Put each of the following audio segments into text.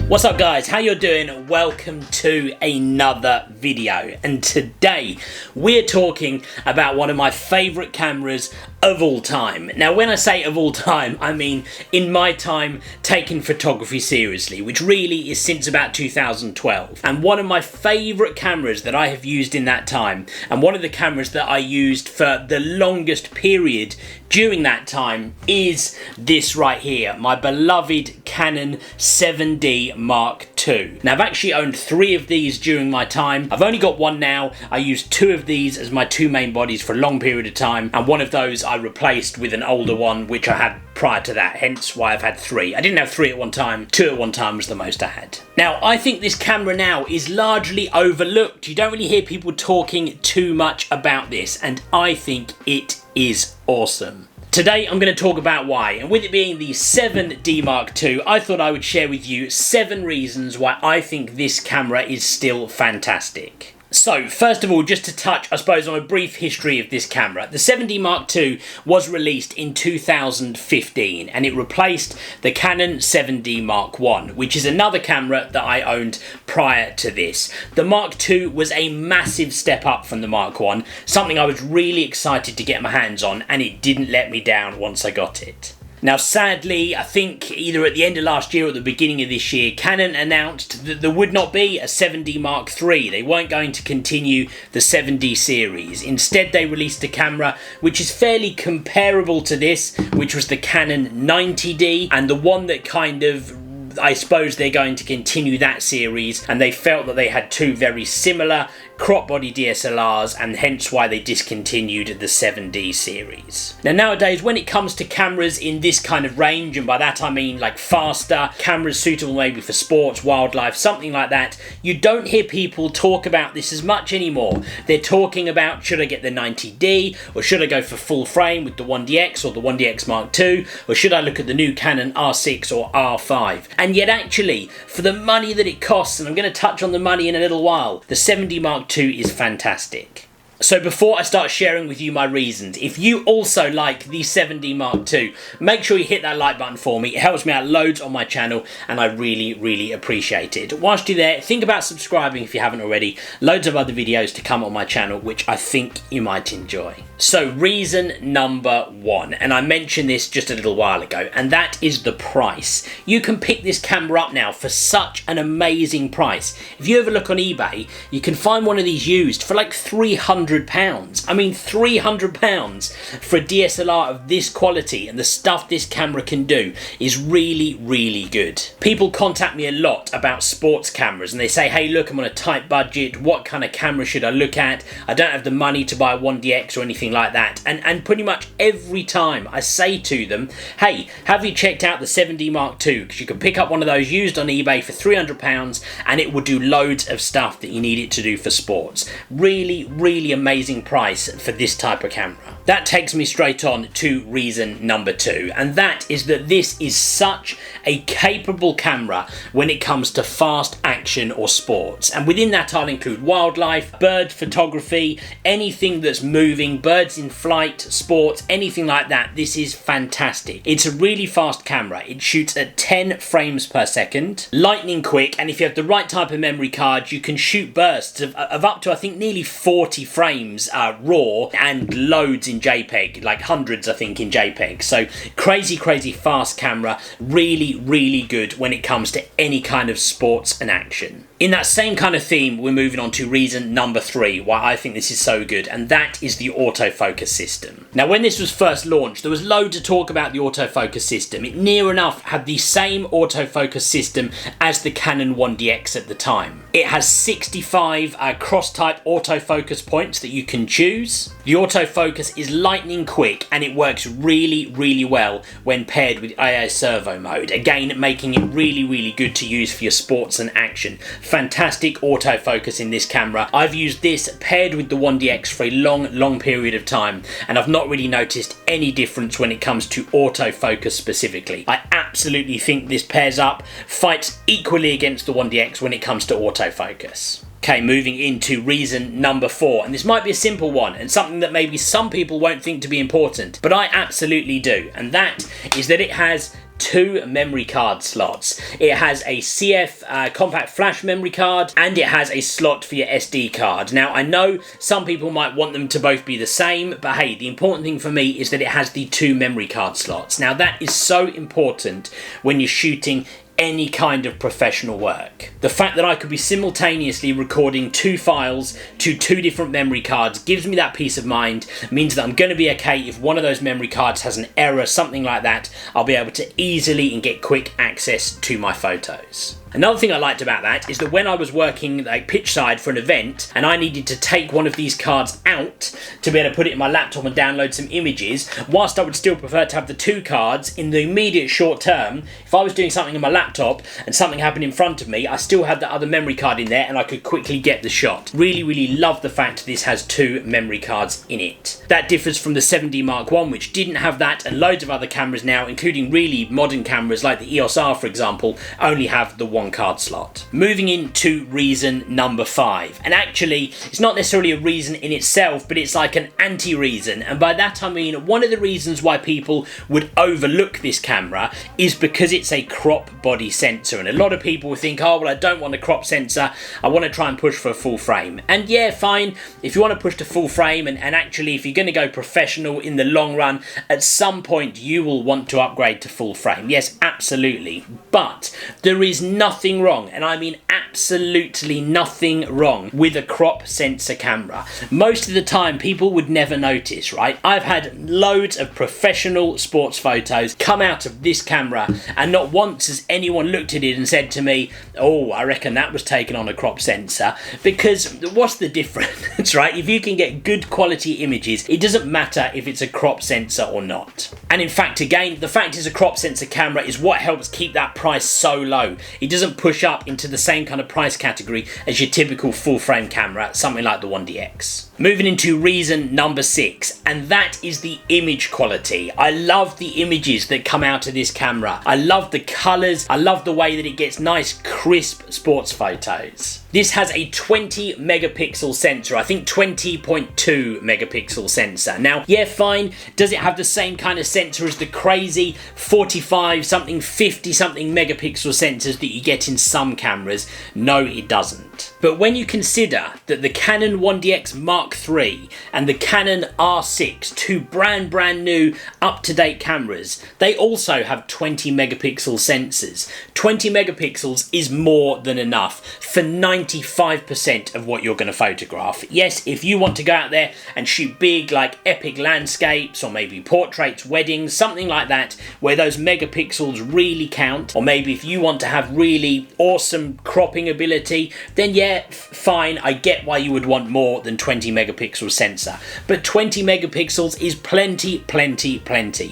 What's up guys, how you doing? Welcome to another video, and today we're talking about one of my favourite cameras of all time. Now when I say of all time, I mean in my time taking photography seriously, which really is since about 2012. And one of my favourite cameras that I have used in that time, and one of the cameras that I used for the longest period during that time, is this right here, my beloved Canon 7D Mark II. Now I've actually owned 3 of these during my time. I've only got one now. I used 2 of these as my 2 main bodies for a long period of time, and one of those I replaced with an older one which I had prior to that, hence why I've had 3. I didn't have 3 at one time, 2 at one time was the most I had. Now I think this camera now is largely overlooked. You don't really hear people talking too much about this, and I think it is awesome. Today I'm going to talk about why, and with it being the 7D Mark II, I thought I would share with you 7 reasons why I think this camera is still fantastic. So, first of all, just to touch, I suppose, on a brief history of this camera. The 7D Mark II was released in 2015, and it replaced the Canon 7D Mark I, which is another camera that I owned prior to this. The Mark II was a massive step up from the Mark I, something I was really excited to get my hands on, and it didn't let me down once I got it. Now sadly, I think either at the end of last year or at the beginning of this year, Canon announced that there would not be a 7D Mark III. They weren't going to continue the 7D series. Instead, they released a camera which is fairly comparable to this, which was the Canon 90D, and the one that kind of, I suppose they're going to continue that series, and they felt that they had 2 very similar crop body DSLRs, and hence why they discontinued the 7D series. Now nowadays, when it comes to cameras in this kind of range, and by that I mean like faster, cameras suitable maybe for sports, wildlife, something like that, you don't hear people talk about this as much anymore. They're talking about, should I get the 90D, or should I go for full frame with the 1DX or the 1DX Mark II, or should I look at the new Canon R6 or R5? And yet actually, for the money that it costs, and I'm going to touch on the money in a little while, the 7D Mark II is fantastic. So before I start sharing with you my reasons, if you also like the 7D Mark II, make sure you hit that like button for me. It helps me out loads on my channel, and I really appreciate it. Whilst you're there, think about subscribing if you haven't already. Loads of other videos to come on my channel, which I think you might enjoy. So reason number 1, and I mentioned this just a little while ago, and that is the price. You can pick this camera up now for such an amazing price. If you ever look on eBay, you can find one of these used for like £300. I mean £300 for a DSLR of this quality, and the stuff this camera can do is really good. People contact me a lot about sports cameras, and they say, hey look, I'm on a tight budget, what kind of camera should I look at? I don't have the money to buy a 1DX or anything like that. And pretty much every time I say to them, hey, have you checked out the 7D Mark II? Because you can pick up one of those used on eBay for £300, and it will do loads of stuff that you need it to do for sports. Really amazing price for this type of camera. That takes me straight on to reason number 2, and that is that this is such a capable camera when it comes to fast action or sports. And within that I'll include wildlife, bird photography, anything that's moving, birds in flight, sports, anything like that. This is fantastic. It's a really fast camera. It shoots at 10 frames per second, lightning quick, and if you have the right type of memory card, you can shoot bursts of up to I think nearly 40 frames raw, and loads in JPEG, like hundreds I think in JPEG. So crazy fast camera, really good when it comes to any kind of sports and action. In that same kind of theme, we're moving on to reason number 3 why I think this is so good, and that is the autofocus system. Now when this was first launched, there was loads of talk about the autofocus system. It near enough had the same autofocus system as the Canon 1DX at the time. It has 65 cross-type autofocus points that you can choose. The autofocus is lightning quick, and it works really well when paired with AI servo mode, again making it really good to use for your sports and action. Fantastic autofocus in this camera. I've used this paired with the 1DX for a long period of time, and I've not really noticed any difference when it comes to autofocus specifically. I absolutely think this pairs up, fights equally against the 1DX when it comes to autofocus. Okay, moving into reason number 4, and this might be a simple one and something that maybe some people won't think to be important, but I absolutely do, and that is that it has 2 memory card slots. It has a CF compact flash memory card, and it has a slot for your SD card. Now, I know some people might want them to both be the same, but hey, the important thing for me is that it has the 2 memory card slots. Now, that is so important when you're shooting any kind of professional work. The fact that I could be simultaneously recording 2 files to 2 different memory cards gives me that peace of mind, means that I'm going to be okay if one of those memory cards has an error, something like that. I'll be able to easily and get quick access to my photos. Another thing I liked about that is that when I was working like pitch side for an event and I needed to take one of these cards out to be able to put it in my laptop and download some images, whilst I would still prefer to have the 2 cards, in the immediate short term, if I was doing something on my laptop and something happened in front of me, I still had the other memory card in there and I could quickly get the shot. Really, really love the fact this has 2 memory cards in it. That differs from the 7D Mark I, which didn't have that, and loads of other cameras now, including really modern cameras like the EOS R, for example, only have the 1 card slot. Moving into reason number 5, and actually it's not necessarily a reason in itself, but it's like an anti-reason, and by that I mean one of the reasons why people would overlook this camera is because it's a crop body sensor, and a lot of people would think, oh well, I don't want a crop sensor, I want to try and push for a full frame. And yeah, fine, if you want to push to full frame, and actually if you're going to go professional in the long run, at some point you will want to upgrade to full frame. Yes, absolutely, but there is nothing wrong, and I mean absolutely nothing wrong with a crop sensor camera. Most of the time people would never notice, right? I've had loads of professional sports photos come out of this camera and not once has anyone looked at it and said to me, oh, I reckon that was taken on a crop sensor, because what's the difference, right? If you can get good quality images, it doesn't matter if it's a crop sensor or not. And in fact, again, the fact it's a crop sensor camera is what helps keep that price so low. It doesn't push up into the same kind of price category as your typical full frame camera, something like the 1DX. Moving into reason number 6, and that is the image quality. I love the images that come out of this camera. I love the colours. I love the way that it gets nice, crisp sports photos. This has a 20 megapixel sensor, I think 20.2 megapixel sensor. Now, yeah, fine, does it have the same kind of sensor as the crazy 45 something, 50 something megapixel sensors that you get in some cameras? No, it doesn't. But when you consider that the Canon 1DX Mark III and the Canon R6, 2 brand new up-to-date cameras, they also have 20 megapixel sensors. 20 megapixels is more than enough for 95% of what you're going to photograph. Yes, if you want to go out there and shoot big, like epic landscapes or maybe portraits, weddings, something like that, where those megapixels really count, or maybe if you want to have really awesome cropping ability, then yeah, fine, I get why you would want more than 20 megapixel sensor. But 20 megapixels is plenty.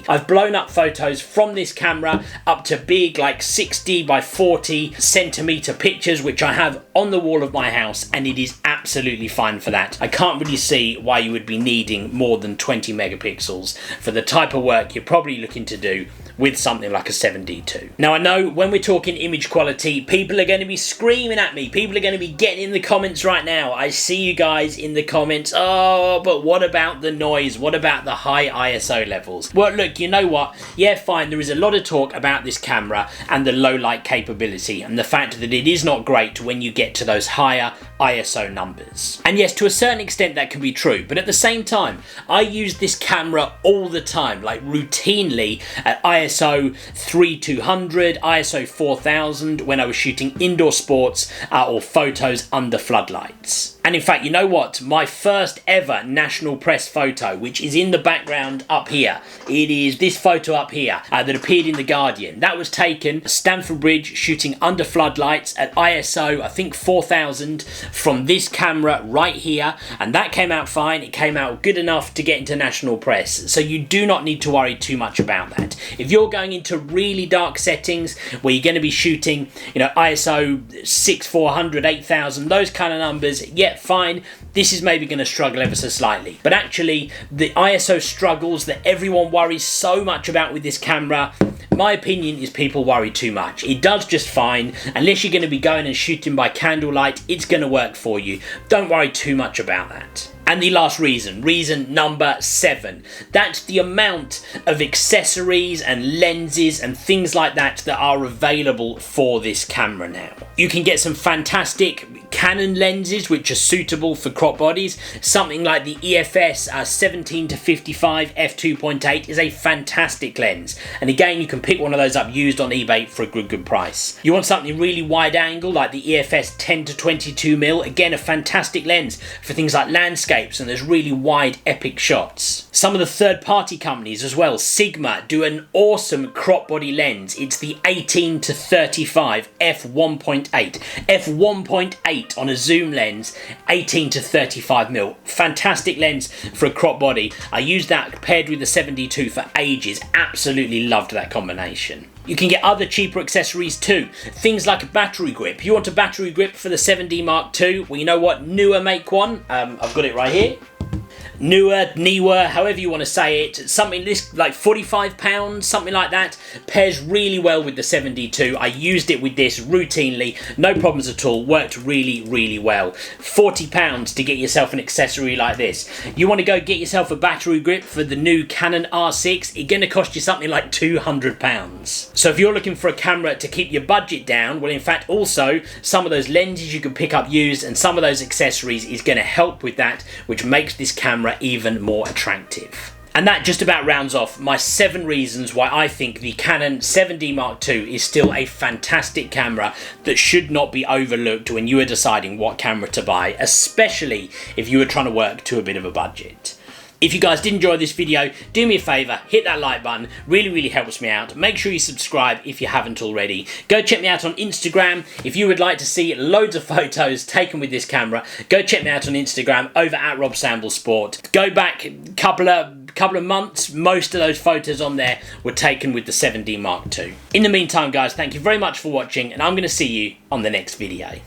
I've blown up photos from this camera up to big, like 60 by 40 centimeter pictures, which I have on the wall of my house, and it is absolutely fine for that. I can't really see why you would be needing more than 20 megapixels for the type of work you're probably looking to do with something like a 7D2. Now, I know when we're talking image quality, people are going to be screaming at me. People are going to be getting in the comments right now. I see you guys in the comments. Oh, but what about the noise? What about the high ISO levels? Well, look, you know what? Yeah, fine. There is a lot of talk about this camera and the low light capability and the fact that it is not great when you get to those higher ISO numbers. And yes, to a certain extent that can be true, but at the same time, I use this camera all the time, like routinely at ISO 3200, ISO 4000 when I was shooting indoor sports or photos under floodlights. And in fact, you know what? My first ever national press photo, which is in the background up here, it is this photo up here that appeared in The Guardian. That was taken at Stamford Bridge shooting under floodlights at ISO, I think 4000, from this camera right here, and that came out fine. It came out good enough to get into national press, so you do not need to worry too much about that. If you're going into really dark settings where you're going to be shooting, you know, ISO 6400, 8000, those kind of numbers, yeah, fine, this is maybe going to struggle ever so slightly. But actually, the ISO struggles that everyone worries so much about with this camera, my opinion is people worry too much. It does just fine. Unless you're going to be going and shooting by candlelight, it's going to work for you. Don't worry too much about that. And the last reason number 7, that's the amount of accessories and lenses and things like that that are available for this camera now. You can get some fantastic Canon lenses which are suitable for crop bodies. Something like the EFS 17-55 f2.8 is a fantastic lens, and again you can pick one of those up used on eBay for a good price. You want something really wide angle like the EFS 10-22mm, again a fantastic lens for things like landscapes and those really wide epic shots. Some of the third-party companies as well, Sigma, do an awesome crop body lens. It's the 18-35 f1.8. f1.8 on a zoom lens, 18-35mm. Fantastic lens for a crop body. I used that paired with the 72 for ages. Absolutely loved that combination. You can get other cheaper accessories too. Things like a battery grip. You want a battery grip for the 7D Mark II? Well, you know what? Newer make one. I've got it right here. Newer, however you want to say it, something this like £45, something like that, pairs really well with the 7D2. I used it with this routinely, no problems at all, worked really well. £40 to get yourself an accessory like this. You want to go get yourself a battery grip for the new Canon R6, it's going to cost you something like £200. So if you're looking for a camera to keep your budget down, well in fact also some of those lenses you can pick up used and some of those accessories is going to help with that, which makes this camera even more attractive. And that just about rounds off my 7 reasons why I think the Canon 7D Mark II is still a fantastic camera that should not be overlooked when you are deciding what camera to buy, especially if you are trying to work to a bit of a budget. If you guys did enjoy this video, do me a favour, hit that like button, really helps me out. Make sure you subscribe if you haven't already. Go check me out on Instagram. If you would like to see loads of photos taken with this camera, go check me out on Instagram over at Rob Samble Sport. Go back a couple of months, most of those photos on there were taken with the 7D Mark II. In the meantime guys, thank you very much for watching and I'm going to see you on the next video.